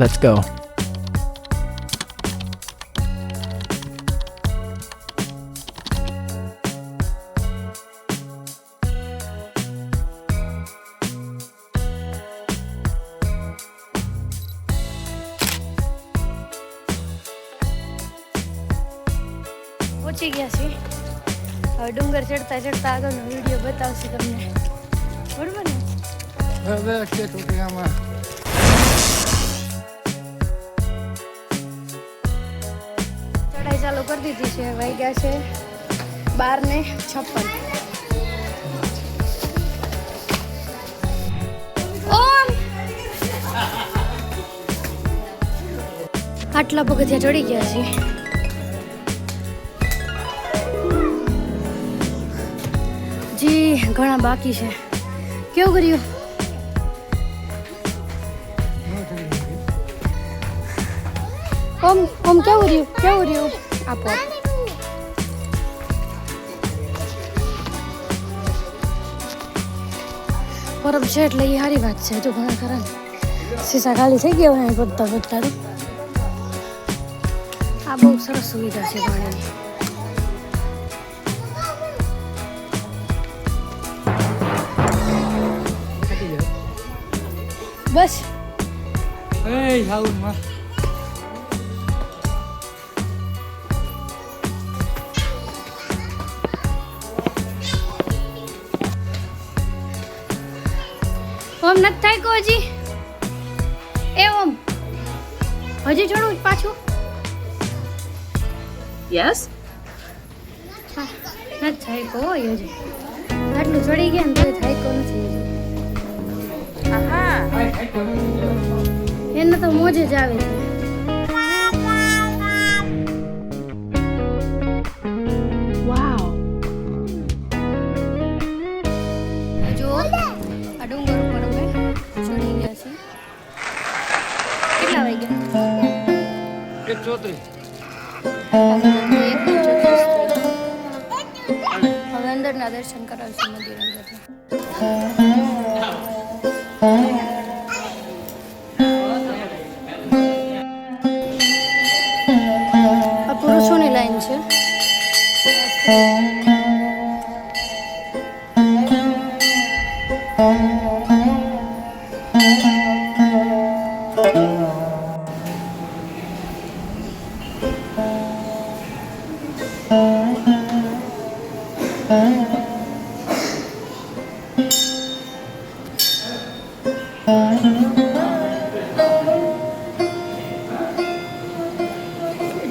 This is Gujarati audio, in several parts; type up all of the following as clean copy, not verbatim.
Let's go. પહોંચી ગયા છીએ. હવે ડુંગર ચડતા ચડતા આગળનો વિડીયો બતાવશે તમને. બરોબર ને? હવે છે ટોટિયામાં. ચડાઈ ચાલુ કરી દીધી છે. વાગ્યા છે 12:56. ઓમ આટલા પગથિયા ચડી ગયા છીએ. જી ઘણા બાકી છે. કેવું કર્યું? ઓમ કેવું રહ્યું આપો. પરબ છે એટલે એ સારી વાત છે. હજુ ઘણા ખરા સીસા ખાલી થઈ ગયા હોય બધા બધા. આ બહુ સરસ સુવિધા છે પાણીની. બસ ઓમ નથી થાય કો હજી. એ ઓમ હજી ચડું પાછું. યસ નથી થાય કો હજી. આટલું ચડી ગયા ને તો થાય કો નથી. આહા એને તો મોજ જ આવે છે. વાવ જો આ ડુંગર ઉપર અમે ચડી ગયા છીએ. કેટલા વાગ્યા? 1:34. હવે અંદરના દર્શન કરાવશું મંદિર અંદરના. આ પુરુષોની લાઈન છે.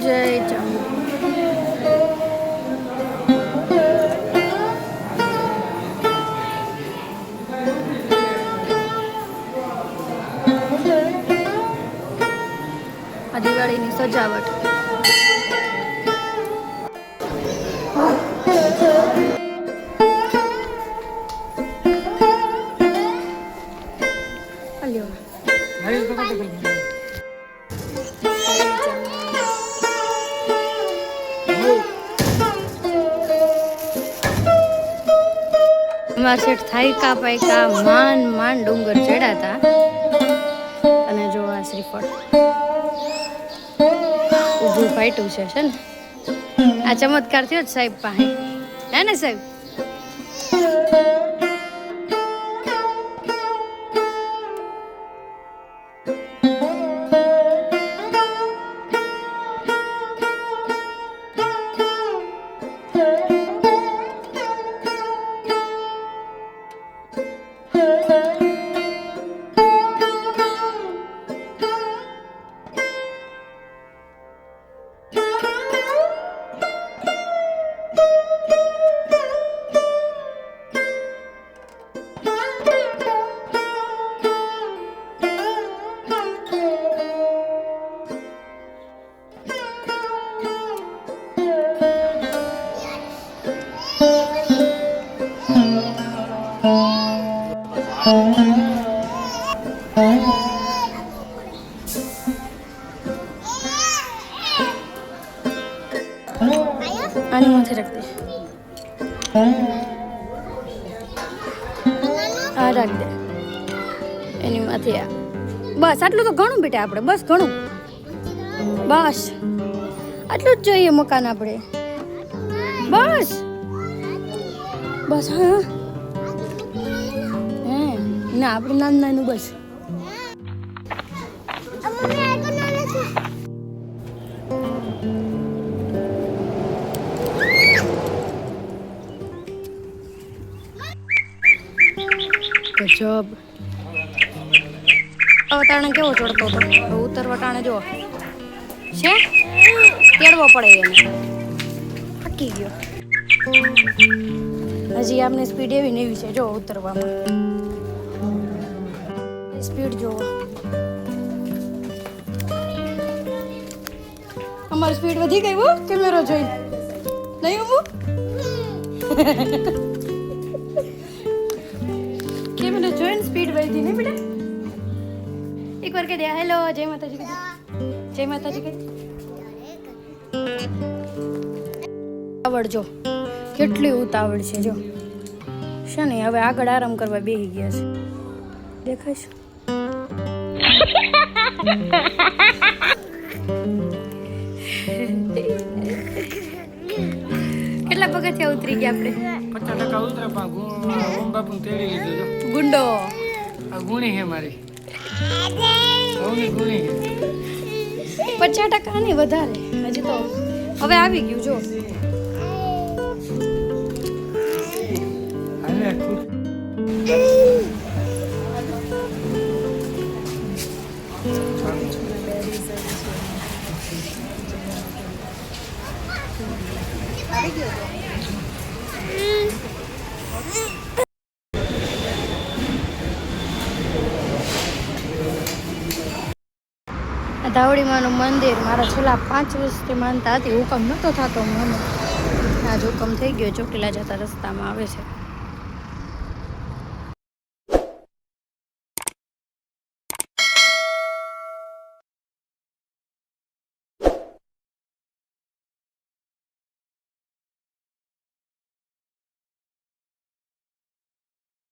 જય ચામુંડ. આ દિવાળીની સજાવટ. અમારા શેઠ થાયકા પાયકા માન ડુંગર ચડ્યા હતા. અને જો આ શ્રીફળ ઊભું ફાટ્યું છે ને. આ ચમત્કાર થયો જ સાહેબ પાસે. હે ને સાહેબ? આની માથે રાખ દે. આ રાખ દે એની માથે. આ બસ આટલું તો ઘણું બેટા આપણે બસ ઘણું બસ આટલું જ જોઈએ મકાન આપણે બસ બસ હા હે ના આપણે નાનું નાનું બસ ગજબ વટાણે કેવો ચડતો હતો ઉત્તર વટાણે જો છે તેડવો પડે એને થાકી ગયો હજી આમને સ્પીડ એવી ને એવી છે જો ઉતરવામાં સ્પીડ જોવો અમારી સ્પીડ વધી ગઈ હો કેમેરો જોઈ નહીં હું કેમેરો જોઈને સ્પીડ વધી ને બેટા એક વાર કહી દે હેલો જય માતાજી કહી જય માતાજી કહી ઉતાવળ જો કેટલી ઉતાવળ છે જો છે ને હવે આગળ આરામ કરવા બેસી ગયા છે દેખાય છે કેટલા પગથિયા ઉતરી ગયા આપણે 50% ઉતરા પા ઓમ બાપુ તેડી લીધો જો ગુંડો આ ગુણી હે મારી ઓની ગુણી હે 50% નહીં વધારે હજી તો હવે આવી ગયું જો હાલે ખુદ ધાવડીમાનું મંદિર મારા છેલ્લા 5 વર્ષથી માનતા હતી હુકમ નહોતો થતો મને આજ હુકમ થઈ ગયો ચોટીલા જતા રસ્તામાં આવે છે